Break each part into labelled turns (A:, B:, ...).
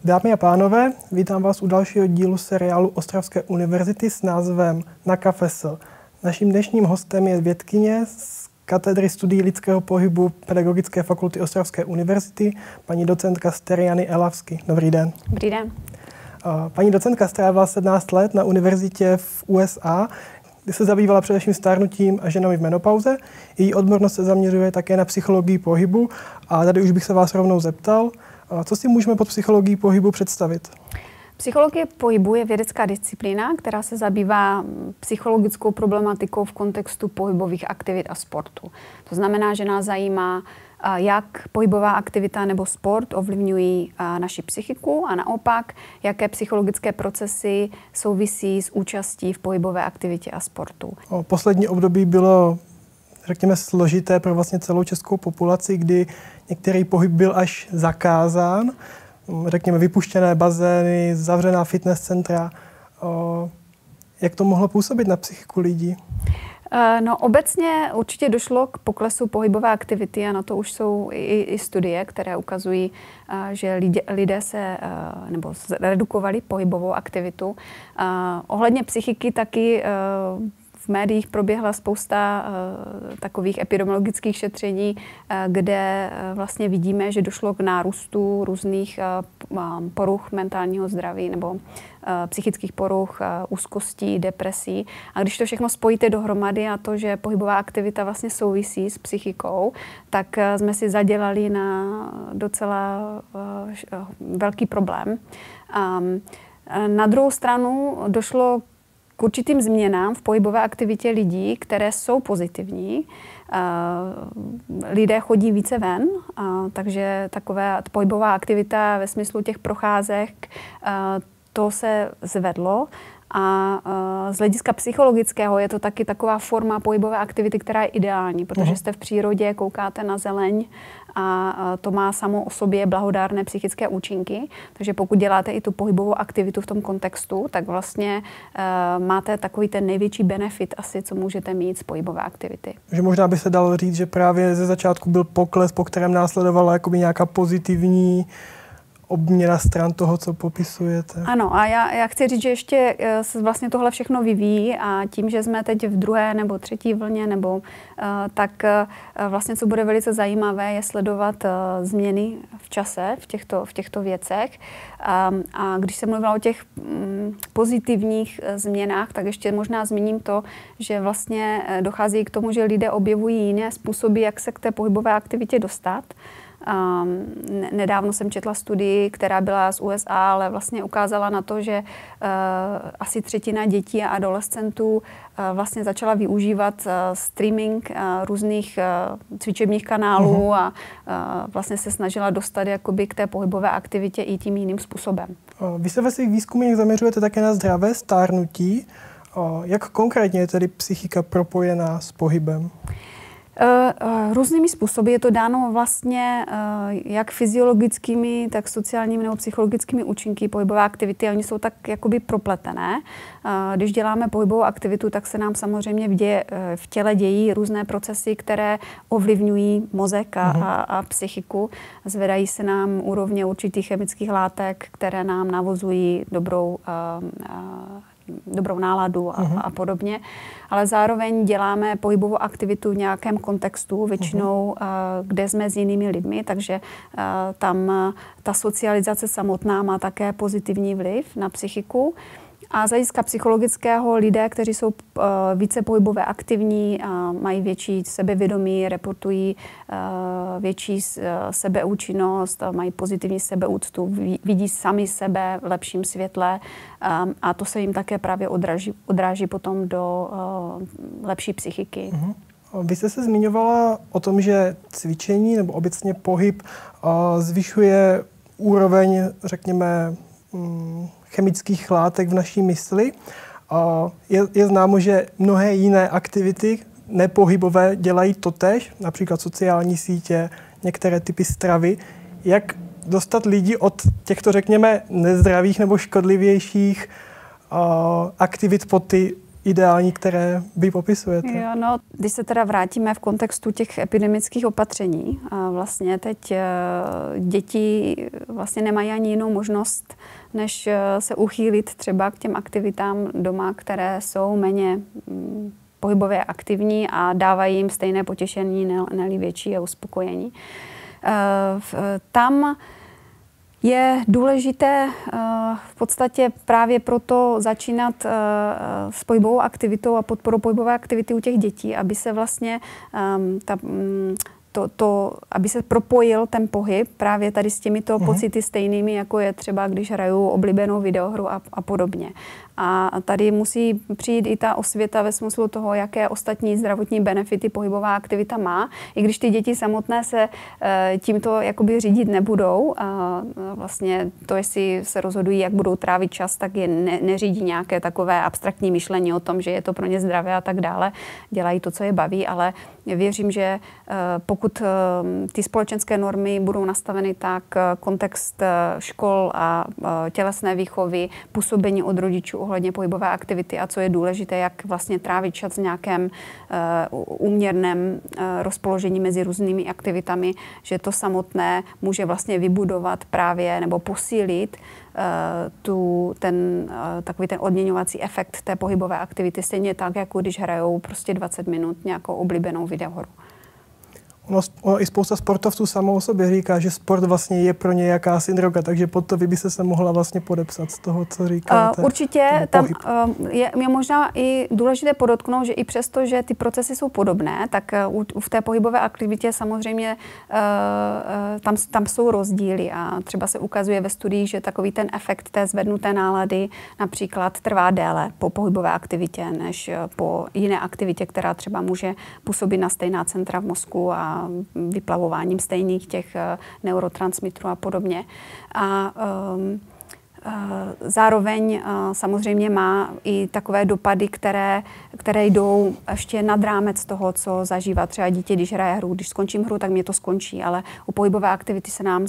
A: Dámy a pánové, vítám vás u dalšího dílu seriálu Ostravské univerzity s názvem Na kafesl. Naším dnešním hostem je vědkyně z katedry studií lidského pohybu Pedagogické fakulty Ostravské univerzity, paní docentka Steriany Elavsky. Dobrý den.
B: Dobrý den.
A: Paní docentka strávila 17 let na univerzitě v USA, kde se zabývala především stárnutím a ženami v menopauze. Její odbornost se zaměřuje také na psychologii pohybu a tady už bych se vás rovnou zeptal, co si můžeme pod psychologií pohybu představit?
B: Psychologie pohybu je vědecká disciplína, která se zabývá psychologickou problematikou v kontextu pohybových aktivit a sportu. To znamená, že nás zajímá, jak pohybová aktivita nebo sport ovlivňují naši psychiku a naopak, jaké psychologické procesy souvisí s účastí v pohybové aktivitě a sportu.
A: Poslední období bylo, řekněme, složité pro vlastně celou českou populaci, kdy některý pohyb byl až zakázán, řekněme vypuštěné bazény, zavřená fitness centra. Jak to mohlo působit na psychiku lidí?
B: No, obecně určitě došlo k poklesu pohybové aktivity a na to už jsou i studie, které ukazují, že lidé se nebo redukovali pohybovou aktivitu. Ohledně psychiky taky v médiích proběhla spousta takových epidemiologických šetření, kde vlastně vidíme, že došlo k nárůstu různých poruch mentálního zdraví nebo psychických poruch, úzkostí, depresí. A když to všechno spojíte dohromady a to, že pohybová aktivita vlastně souvisí s psychikou, tak jsme si zadělali na docela velký problém. Na druhou stranu došlo k určitým změnám v pohybové aktivitě lidí, které jsou pozitivní. Lidé chodí více ven, takže taková pohybová aktivita ve smyslu těch procházek, to se zvedlo. A z hlediska psychologického je to taky taková forma pohybové aktivity, která je ideální, protože jste v přírodě, koukáte na zeleň a to má samo o sobě blahodárné psychické účinky. Takže pokud děláte i tu pohybovou aktivitu v tom kontextu, tak vlastně máte takový ten největší benefit asi, co můžete mít z pohybové aktivity.
A: Že možná by se dalo říct, že právě ze začátku byl pokles, po kterém následovala jakoby nějaká pozitivní obměna stran toho, co popisujete.
B: Ano, a já chci říct, že ještě se vlastně tohle všechno vyvíjí a tím, že jsme teď v druhé nebo třetí vlně, tak vlastně, co bude velice zajímavé, je sledovat změny v čase v těchto věcech. A když se mluvila o těch pozitivních změnách, tak ještě možná zmíním to, že vlastně dochází k tomu, že lidé objevují jiné způsoby, jak se k té pohybové aktivitě dostat. Nedávno jsem četla studii, která byla z USA, ale vlastně ukázala na to, že asi třetina dětí a adolescentů vlastně začala využívat streaming různých cvičebních kanálů a vlastně se snažila dostat jakoby k té pohybové aktivitě i tím jiným způsobem.
A: Vy se ve svých výzkumech zaměřujete také na zdravé stárnutí. Jak konkrétně je tedy psychika propojená s pohybem?
B: Různými způsoby je to dáno vlastně jak fyziologickými, tak sociálními nebo psychologickými účinky pohybové aktivity. Oni jsou tak jakoby propletené. Když děláme pohybovou aktivitu, tak se nám samozřejmě v těle dějí různé procesy, které ovlivňují mozek a psychiku. Zvedají se nám úrovně určitých chemických látek, které nám navozují dobrou náladu a podobně. Ale zároveň děláme pohybovou aktivitu v nějakém kontextu, většinou, kde jsme s jinými lidmi, takže tam ta socializace samotná má také pozitivní vliv na psychiku. A z hlediska psychologického lidé, kteří jsou více pohybově aktivní, mají větší sebevědomí, reportují větší sebeúčinnost, mají pozitivní sebeúctu, vidí sami sebe v lepším světle a to se jim také právě odráží potom do lepší psychiky.
A: Vy jste se zmiňovala o tom, že cvičení nebo obecně pohyb zvyšuje úroveň, řekněme, chemických látek v naší mysli. Je známo, že mnohé jiné aktivity nepohybové dělají totéž, například sociální sítě, některé typy stravy. Jak dostat lidi od těchto, řekněme, nezdravých nebo škodlivějších aktivit po ty ideální, které vy popisujete.
B: Jo, no, když se teda vrátíme v kontextu těch epidemických opatření, vlastně teď děti vlastně nemají ani jinou možnost, než se uchýlit třeba k těm aktivitám doma, které jsou méně pohybově aktivní a dávají jim stejné potěšení, ne-li větší a uspokojení. Tam je důležité v podstatě právě proto začínat s pohybovou aktivitou a podporou pohybové aktivity u těch dětí, aby se vlastně aby se propojil ten pohyb právě tady s těmito pocity stejnými, jako je třeba, když hraju oblíbenou videohru a podobně. A tady musí přijít i ta osvěta ve smyslu toho, jaké ostatní zdravotní benefity pohybová aktivita má. I když ty děti samotné se tímto jakoby řídit nebudou. A vlastně to, jestli se rozhodují, jak budou trávit čas, tak je neřídí nějaké takové abstraktní myšlení o tom, že je to pro ně zdravé a tak dále. Dělají to, co je baví, ale věřím, že pokud ty společenské normy budou nastaveny tak, kontext škol a tělesné výchovy, působení od rodičů ohledně pohybové aktivity a co je důležité, jak vlastně trávit čas v nějakém úměrném rozpoložení mezi různými aktivitami, že to samotné může vlastně vybudovat právě nebo posílit takový ten odměňovací efekt té pohybové aktivity, stejně tak, jako když hrajou prostě 20 minut nějakou oblíbenou videohru.
A: Ono i spousta sportovců samo o sobě říká, že sport vlastně je pro ně jakási droga, takže pod to vy byste se mohla vlastně podepsat z toho, co říkáte.
B: Určitě tam je možná i důležité podotknout, že i přesto, že ty procesy jsou podobné, tak v té pohybové aktivitě samozřejmě tam jsou rozdíly a třeba se ukazuje ve studiích, že takový ten efekt té zvednuté nálady například trvá déle po pohybové aktivitě, než po jiné aktivitě, která třeba může působit na stejná centra v mozku a vyplavováním stejných těch neurotransmitterů a podobně. A zároveň samozřejmě má i takové dopady, které jdou ještě nad rámec toho, co zažívá třeba dítě, když hraje hru. Když skončím hru, tak mě to skončí, ale u pohybové aktivity se nám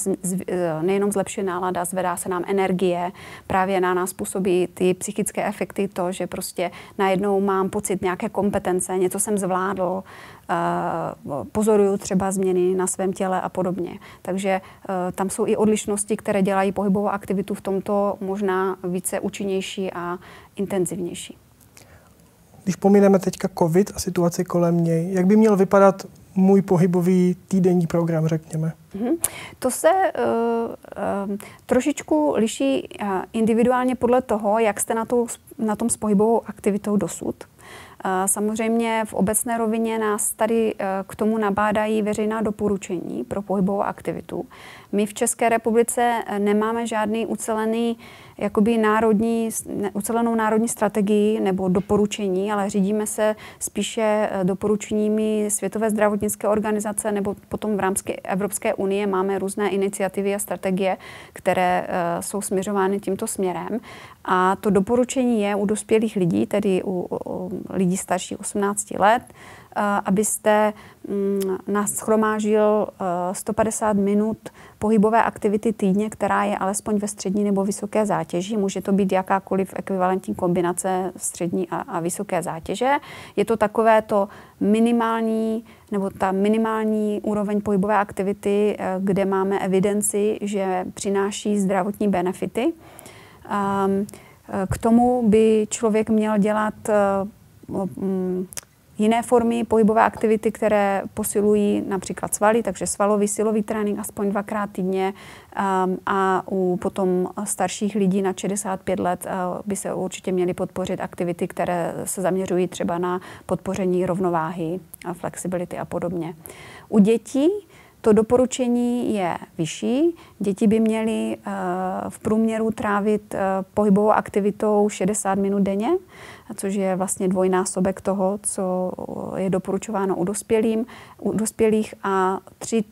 B: nejenom zlepšuje nálada, zvedá se nám energie, právě na nás působí ty psychické efekty, to, že prostě najednou mám pocit nějaké kompetence, něco jsem zvládl, pozoruju třeba změny na svém těle a podobně. Takže tam jsou i odlišnosti, které dělají pohybovou aktivitu v tomto možná více účinnější a intenzivnější.
A: Když pomineme teďka covid a situaci kolem něj, jak by měl vypadat můj pohybový týdenní program, řekněme?
B: To se trošičku liší individuálně podle toho, jak jste na tom s pohybovou aktivitou dosud. Samozřejmě v obecné rovině nás tady k tomu nabádají veřejná doporučení pro pohybovou aktivitu. My v České republice nemáme žádný ucelenou národní strategii nebo doporučení, ale řídíme se spíše doporučeními Světové zdravotnické organizace nebo potom v rámci Evropské unie máme různé iniciativy a strategie, které jsou směřovány tímto směrem. A to doporučení je u dospělých lidí, tedy u lidí starších 18 let, abyste nashromážil 150 minut pohybové aktivity týdně, která je alespoň ve střední nebo vysoké zátěži. Může to být jakákoliv ekvivalentní kombinace střední a vysoké zátěže. Je to takové to minimální nebo ta minimální úroveň pohybové aktivity, kde máme evidenci, že přináší zdravotní benefity. K tomu by člověk měl dělat jiné formy pohybové aktivity, které posilují například svaly, takže svalový silový trénink aspoň 2krát týdně a u potom starších lidí na 65 let by se určitě měly podpořit aktivity, které se zaměřují třeba na podpoření rovnováhy, flexibility a podobně. U dětí to doporučení je vyšší. Děti by měly v průměru trávit pohybovou aktivitou 60 minut denně, což je vlastně dvojnásobek toho, co je doporučováno u dospělých a 3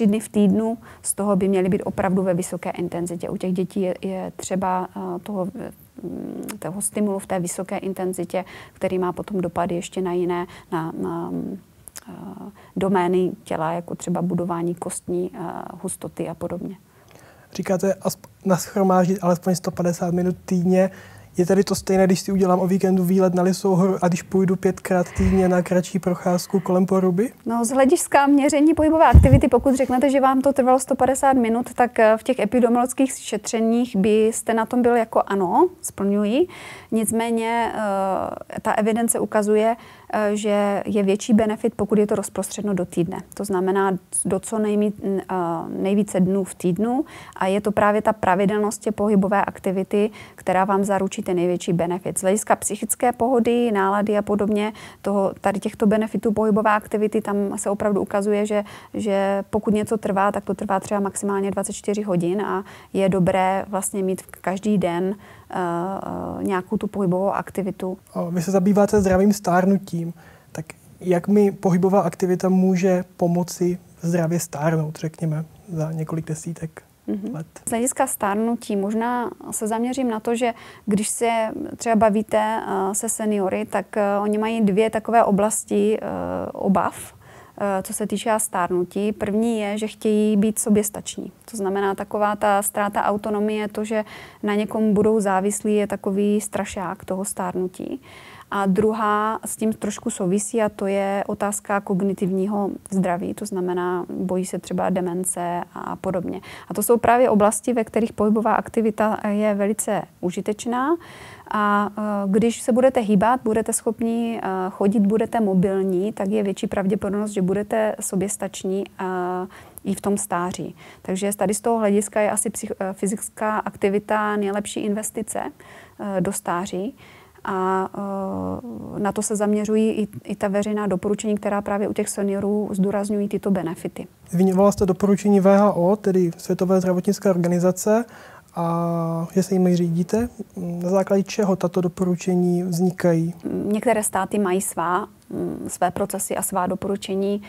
B: dny v týdnu z toho by měly být opravdu ve vysoké intenzitě. U těch dětí je třeba toho stimulu v té vysoké intenzitě, který má potom dopady ještě na jiné, na domény těla, jako třeba budování kostní hustoty a podobně.
A: Říkáte nashromáždit alespoň 150 minut týdně. Je tady to stejné, když si udělám o víkendu výlet na Lisovou horu a když půjdu 5krát týdně na kratší procházku kolem Poruby?
B: No, z hlediska měření pohybové aktivity, pokud řeknete, že vám to trvalo 150 minut, tak v těch epidemiologických šetřeních byste na tom byl jako ano, splňují. Nicméně ta evidence ukazuje, že je větší benefit, pokud je to rozprostřeno do týdne. To znamená do co nejvíce dnů v týdnu a je to právě ta pravidelnost pohybové aktivity, která vám zaručí ten největší benefit. Z hlediska psychické pohody, nálady a podobně, tady těchto benefitů pohybové aktivity, tam se opravdu ukazuje, že pokud něco trvá, tak to trvá třeba maximálně 24 hodin a je dobré vlastně mít každý den nějakou tu pohybovou aktivitu.
A: Vy se zabýváte zdravým stárnutím, tak jak mi pohybová aktivita může pomoci zdravě stárnout, řekněme, za několik desítek let?
B: Z hlediska stárnutí možná se zaměřím na to, že když se třeba bavíte se seniory, tak oni mají dvě takové oblasti obav, co se týče stárnutí. První je, že chtějí být soběstační. To znamená, taková ta ztráta autonomie, to, že na někom budou závislí, je takový strašák toho stárnutí. A druhá s tím trošku souvisí a to je otázka kognitivního zdraví, to znamená, bojí se třeba demence a podobně. A to jsou právě oblasti, ve kterých pohybová aktivita je velice užitečná. A když se budete hýbat, budete schopni chodit, budete mobilní, tak je větší pravděpodobnost, že budete soběstační i v tom stáří. Takže tady z toho hlediska je asi fyzická aktivita nejlepší investice do stáří. A na to se zaměřují i ta veřejná doporučení, která právě u těch seniorů zdůrazňují tyto benefity.
A: Zmiňovala jste doporučení WHO, tedy Světové zdravotnické organizace, a že se jimi řídíte. Na základě čeho tato doporučení vznikají?
B: Některé státy mají své procesy a svá doporučení,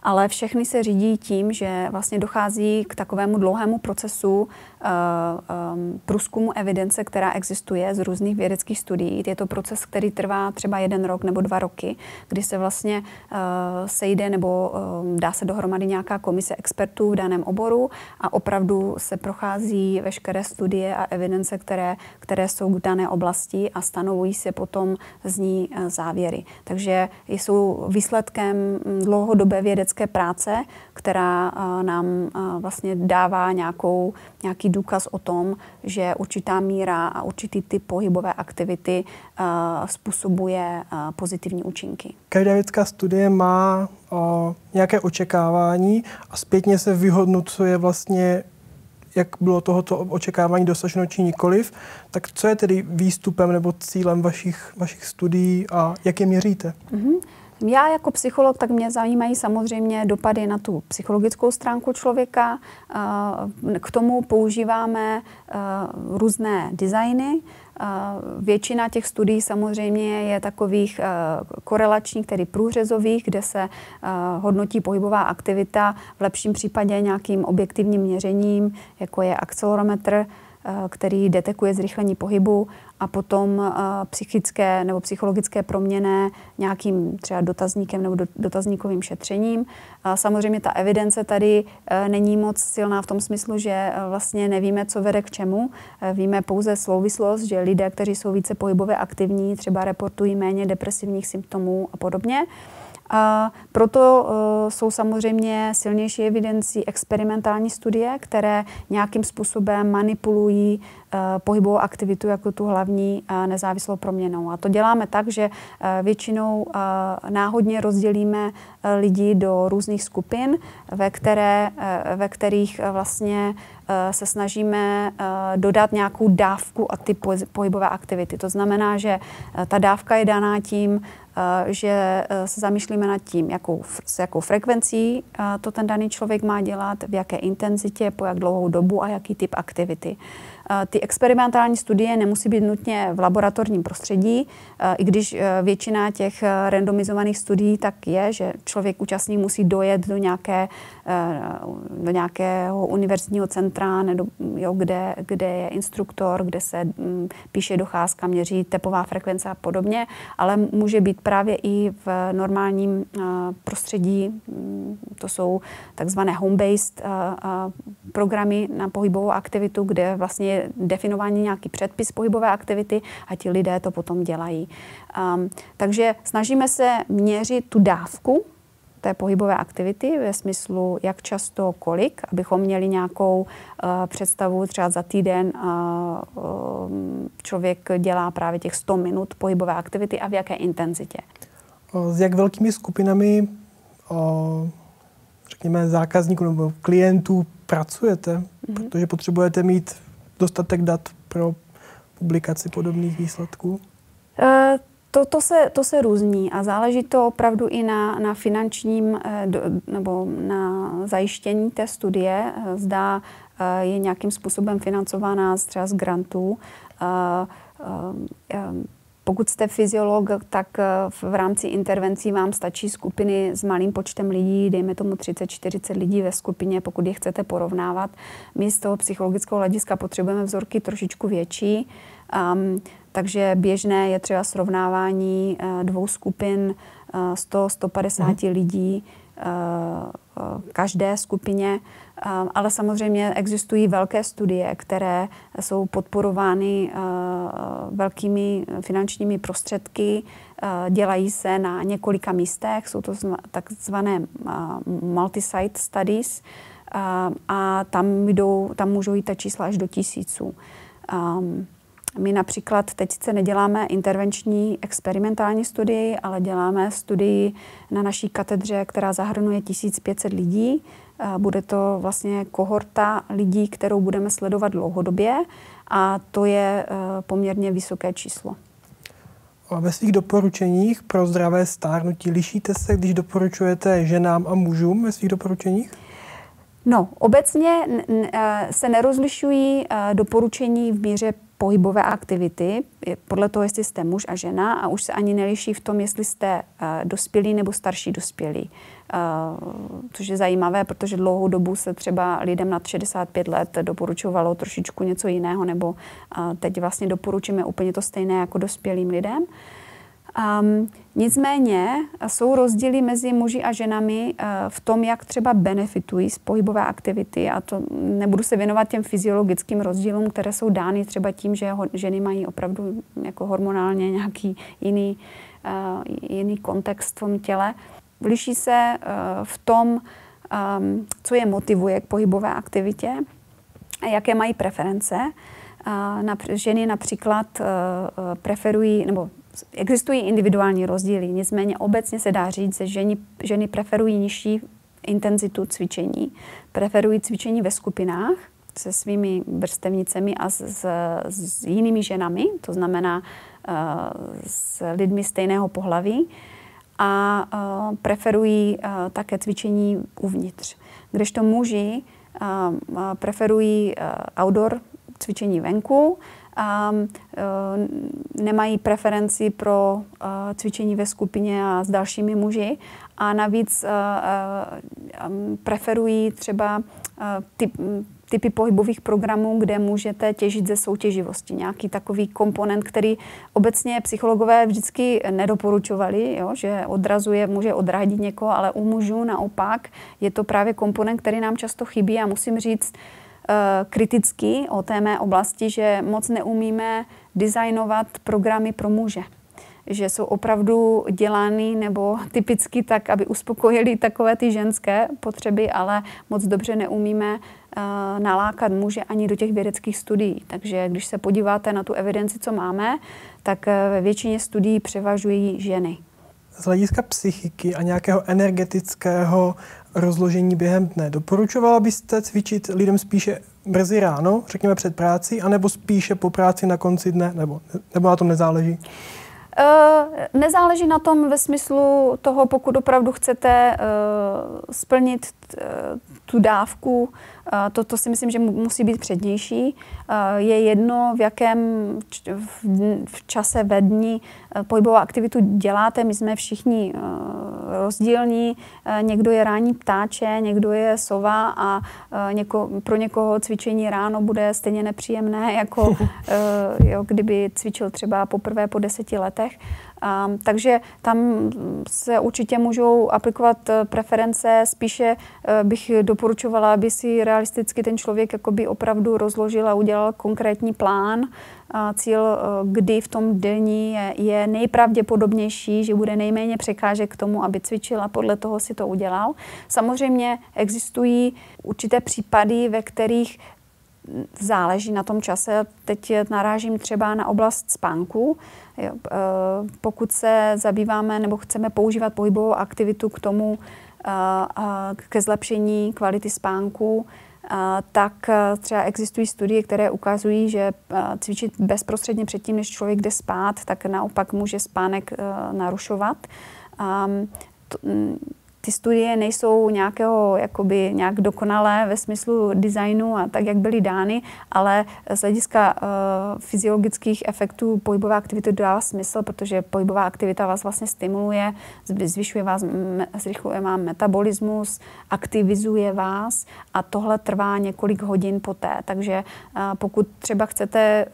B: ale všechny se řídí tím, že vlastně dochází k takovému dlouhému procesu průzkumu evidence, která existuje z různých vědeckých studií. Je to proces, který trvá třeba 1 rok nebo 2 roky, kdy se vlastně sejde nebo dá se dohromady nějaká komise expertů v daném oboru a opravdu se prochází veškeré studie a evidence, které jsou k dané oblasti a stanovují se potom z ní závěry. Takže jsou výsledkem dlouhodobé vědecké práce, která nám vlastně dává nějaký důkaz o tom, že určitá míra a určitý typ pohybové aktivity způsobuje pozitivní účinky.
A: Každá vědecká studie má nějaké očekávání a zpětně se vyhodnocuje vlastně, jak bylo tohoto očekávání dosaženo či nikoliv. Tak co je tedy výstupem nebo cílem vašich studií a jak je měříte?
B: Já jako psycholog, tak mě zajímají samozřejmě dopady na tu psychologickou stránku člověka. K tomu používáme různé designy. Většina těch studií samozřejmě je takových korelačních, tedy průřezových, kde se hodnotí pohybová aktivita v lepším případě nějakým objektivním měřením, jako je akcelerometr, který detekuje zrychlení pohybu, a potom psychické nebo psychologické proměny nějakým třeba dotazníkem nebo dotazníkovým šetřením. Samozřejmě ta evidence tady není moc silná v tom smyslu, že vlastně nevíme, co vede k čemu. Víme pouze souvislost, že lidé, kteří jsou více pohybově aktivní, třeba reportují méně depresivních symptomů a podobně. Proto jsou samozřejmě silnější evidencí experimentální studie, které nějakým způsobem manipulují pohybovou aktivitu jako tu hlavní nezávislou proměnou. A to děláme tak, že většinou náhodně rozdělíme lidi do různých skupin, ve kterých vlastně se snažíme dodat nějakou dávku a typ pohybové aktivity. To znamená, že ta dávka je daná tím, že se zamýšlíme nad tím, s jakou frekvencí to ten daný člověk má dělat, v jaké intenzitě, po jak dlouhou dobu a jaký typ aktivity. Ty experimentální studie nemusí být nutně v laboratorním prostředí, i když většina těch randomizovaných studií tak je, že člověk účastník musí dojet do nějakého univerzitního centra, kde je instruktor, kde se píše docházka, měří tepová frekvence a podobně, ale může být právě i v normálním prostředí. To jsou takzvané home-based programy na pohybovou aktivitu, kde vlastně je definovaný nějaký předpis pohybové aktivity a ti lidé to potom dělají. Takže snažíme se měřit tu dávku té pohybové aktivity ve smyslu, jak často, kolik, abychom měli nějakou představu, třeba za týden člověk dělá právě těch 100 minut pohybové aktivity a v jaké intenzitě.
A: S jak velkými skupinami, řekněme, zákazníků nebo klientů pracujete? Protože potřebujete mít dostatek dat pro publikaci podobných výsledků?
B: To se různí a záleží to opravdu i na finančním nebo na zajištění té studie. Zda je nějakým způsobem financována třeba z grantů. Pokud jste fyziolog, tak v rámci intervencí vám stačí skupiny s malým počtem lidí, dejme tomu 30-40 lidí ve skupině, pokud je chcete porovnávat. My z toho psychologického hlediska potřebujeme vzorky trošičku větší, takže běžné je třeba srovnávání 2 skupin 100-150 lidí každé skupině, ale samozřejmě existují velké studie, které jsou podporovány velkými finančními prostředky, dělají se na několika místech, jsou to takzvané multi-site studies a tam můžou jít ta čísla až do 1000. My například teď se neděláme intervenční experimentální studii, ale děláme studii na naší katedře, která zahrnuje 1500 lidí. Bude to vlastně kohorta lidí, kterou budeme sledovat dlouhodobě a to je poměrně vysoké číslo.
A: A ve svých doporučeních pro zdravé stárnutí lišíte se, když doporučujete ženám a mužům ve svých doporučeních?
B: No, obecně se nerozlišují doporučení v míře pohybové aktivity, podle toho, jestli jste muž a žena, a už se ani neliší v tom, jestli jste dospělí nebo starší dospělí. Což je zajímavé, protože dlouhou dobu se třeba lidem nad 65 let doporučovalo trošičku něco jiného, nebo teď vlastně doporučíme úplně to stejné jako dospělým lidem. Nicméně jsou rozdíly mezi muži a ženami v tom, jak třeba benefitují z pohybové aktivity, a to nebudu se věnovat těm fyziologickým rozdílům, které jsou dány třeba tím, že ženy mají opravdu jako hormonálně nějaký jiný kontext v tom těle. Liší se v tom, co je motivuje k pohybové aktivitě a jaké mají preference. Ženy například preferují, nebo existují individuální rozdíly, nicméně obecně se dá říct, že ženy preferují nižší intenzitu cvičení, preferují cvičení ve skupinách se svými vrstevnicemi a s jinými ženami, to znamená s lidmi stejného pohlaví, a preferují také cvičení uvnitř. Kdežto muži preferují outdoor cvičení venku, nemají preferenci pro cvičení ve skupině a s dalšími muži a navíc preferují třeba typy pohybových programů, kde můžete těžit ze soutěživosti. Nějaký takový komponent, který obecně psychologové vždycky nedoporučovali, jo, že může odradit někoho, ale u mužů naopak je to právě komponent, který nám často chybí a musím říct, kriticky o té mé oblasti, že moc neumíme designovat programy pro muže. Že jsou opravdu dělány nebo typicky tak, aby uspokojili takové ty ženské potřeby, ale moc dobře neumíme nalákat muže ani do těch vědeckých studií. Takže když se podíváte na tu evidenci, co máme, tak ve většině studií převažují ženy.
A: Z hlediska psychiky a nějakého energetického rozložení během dne, doporučovala byste cvičit lidem spíše brzy ráno, řekněme před práci, anebo spíše po práci na konci dne, nebo na tom nezáleží?
B: Nezáleží na tom ve smyslu toho, pokud opravdu chcete splnit tu dávku, to si myslím, že musí být přednější. Je jedno, v jakém v čase ve dni pohybovou aktivitu děláte. My jsme všichni rozdílní. Někdo je ranní ptáče, někdo je sova a pro někoho cvičení ráno bude stejně nepříjemné, jako kdyby cvičil třeba poprvé po 10 letech. Takže tam se určitě můžou aplikovat preference. Spíše bych doporučovala, aby si realisticky ten člověk jakoby opravdu rozložil a udělal konkrétní plán, cíl, kdy v tom dni je nejpravděpodobnější, že bude nejméně překážek k tomu, aby cvičil a podle toho si to udělal. Samozřejmě existují určité případy, ve kterých záleží na tom čase. Teď narážím třeba na oblast spánku. Pokud se zabýváme nebo chceme používat pohybovou aktivitu k tomu, ke zlepšení kvality spánku, tak třeba existují studie, které ukazují, že cvičit bezprostředně předtím, než člověk jde spát, tak naopak může spánek narušovat. Ty studie nejsou nějak dokonalé ve smyslu designu a tak, jak byly dány, ale z hlediska fyziologických efektů pohybové aktivity dává smysl, protože pohybová aktivita vás vlastně stimuluje, zrychluje vám metabolismus, aktivizuje vás a tohle trvá několik hodin poté. Takže pokud třeba chcete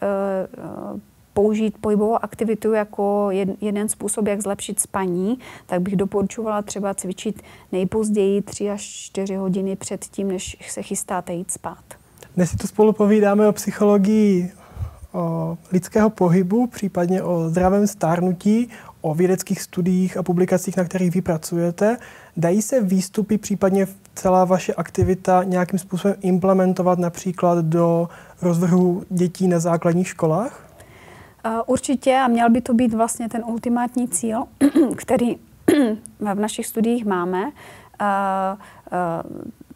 B: použít pohybovou aktivitu jako jeden způsob, jak zlepšit spaní, tak bych doporučovala třeba cvičit nejpozději 3 až 4 hodiny před tím, než se chystáte jít spát.
A: Dnes si tu spolu povídáme o psychologii lidského pohybu, případně o zdravém stárnutí, o vědeckých studiích a publikacích, na kterých vy pracujete. Dají se výstupy, případně celá vaše aktivita nějakým způsobem implementovat například do rozvrhu dětí na základních školách?
B: Určitě a měl by to být vlastně ten ultimátní cíl, který v našich studiích máme.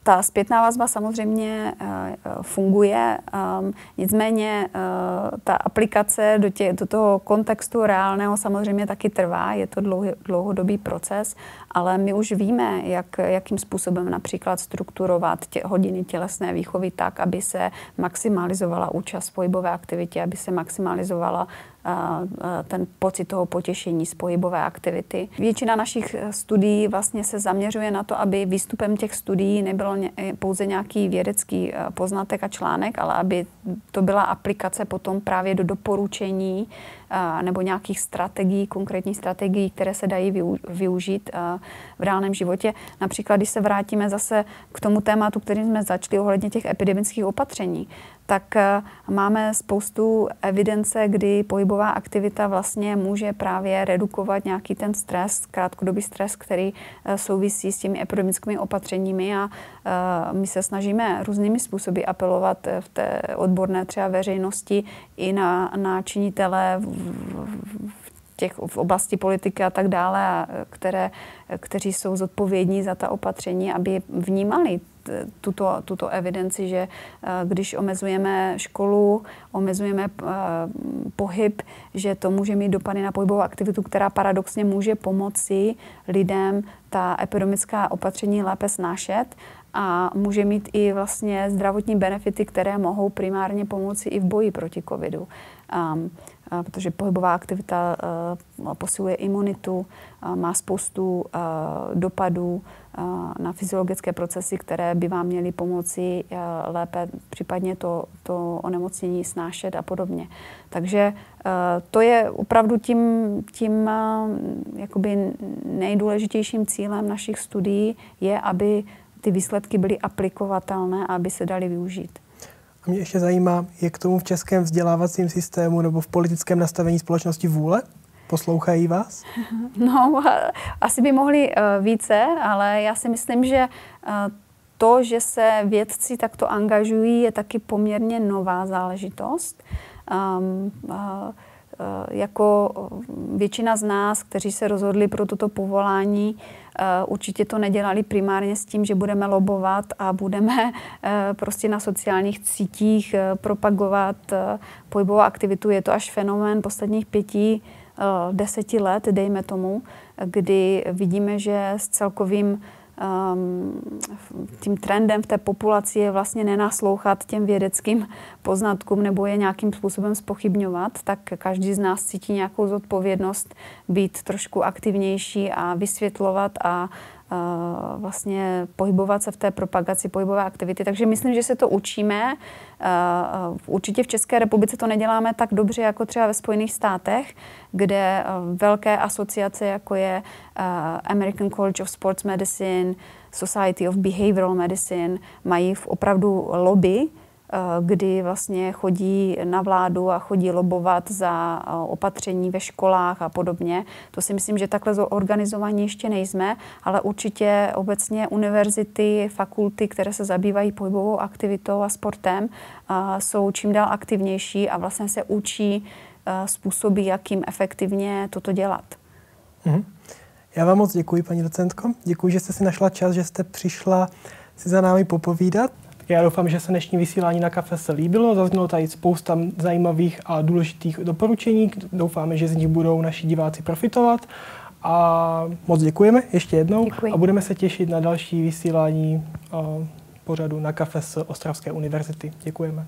B: Ta zpětná vazba samozřejmě funguje, nicméně ta aplikace do toho kontextu reálného samozřejmě taky trvá, je to dlouhodobý proces, ale my už víme, jakým způsobem například strukturovat hodiny tělesné výchovy tak, aby se maximalizovala účast v pohybové aktivitě, aby se maximalizovala ten pocit toho potěšení z pohybové aktivity. Většina našich studií vlastně se zaměřuje na to, aby výstupem těch studií nebylo pouze nějaký vědecký poznatek a článek, ale aby to byla aplikace potom právě do doporučení nebo nějakých strategií, konkrétních strategií, které se dají využít v reálném životě. Například, když se vrátíme zase k tomu tématu, kterým jsme začali ohledně těch epidemických opatření, tak máme spoustu evidence, kdy pohybová aktivita vlastně může právě redukovat nějaký ten stres, krátkodobý stres, který souvisí s těmi epidemickými opatřeními a my se snažíme různými způsoby apelovat v té odborné třeba veřejnosti i na činitele v oblasti politiky a tak dále, kteří jsou zodpovědní za ta opatření, aby vnímali tuto evidenci, že když omezujeme školu, omezujeme pohyb, že to může mít dopady na pohybovou aktivitu, která paradoxně může pomoci lidem ta epidemická opatření lépe snášet a může mít i vlastně zdravotní benefity, které mohou primárně pomoci i v boji proti covidu. Protože pohybová aktivita posiluje imunitu, má spoustu dopadů na fyziologické procesy, které by vám měly pomoci lépe případně to onemocnění snášet a podobně. Takže to je opravdu tím jakoby nejdůležitějším cílem našich studií je, aby ty výsledky byly aplikovatelné a aby se daly využít.
A: A mě ještě zajímá, je k tomu v českém vzdělávacím systému nebo v politickém nastavení společnosti vůle? Poslouchají vás?
B: No, asi by mohli více, ale já si myslím, že to, že se vědci takto angažují, je taky poměrně nová záležitost. Jako většina z nás, kteří se rozhodli pro toto povolání, určitě to nedělali primárně s tím, že budeme lobovat a budeme prostě na sociálních sítích propagovat pohybovou aktivitu. Je to až fenomén posledních 5-10 let, dejme tomu, kdy vidíme, že s celkovým tím trendem v té populaci je vlastně nenaslouchat těm vědeckým poznatkům nebo je nějakým způsobem zpochybňovat, tak každý z nás cítí nějakou zodpovědnost být trošku aktivnější a vysvětlovat a vlastně pohybovat se v té propagaci pohybové aktivity. Takže myslím, že se to učíme. Určitě v České republice to neděláme tak dobře, jako třeba ve Spojených státech, kde velké asociace, jako je American College of Sports Medicine, Society of Behavioral Medicine, mají opravdu lobby, kdy vlastně chodí na vládu a chodí lobovat za opatření ve školách a podobně. To si myslím, že takhle organizovaní ještě nejsme, ale určitě obecně univerzity, fakulty, které se zabývají pohybovou aktivitou a sportem, jsou čím dál aktivnější a vlastně se učí způsoby, jakým efektivně toto dělat.
A: Já vám moc děkuji, paní docentko. Děkuji, že jste si našla čas, že jste přišla si za námi popovídat. Já doufám, že se dnešní vysílání na kafe se líbilo. Zaznělo tady spousta zajímavých a důležitých doporučení. Doufáme, že z nich budou naši diváci profitovat. A moc děkujeme ještě jednou.
B: Děkuji.
A: A budeme se těšit na další vysílání pořadu na kafe z Ostravské univerzity. Děkujeme.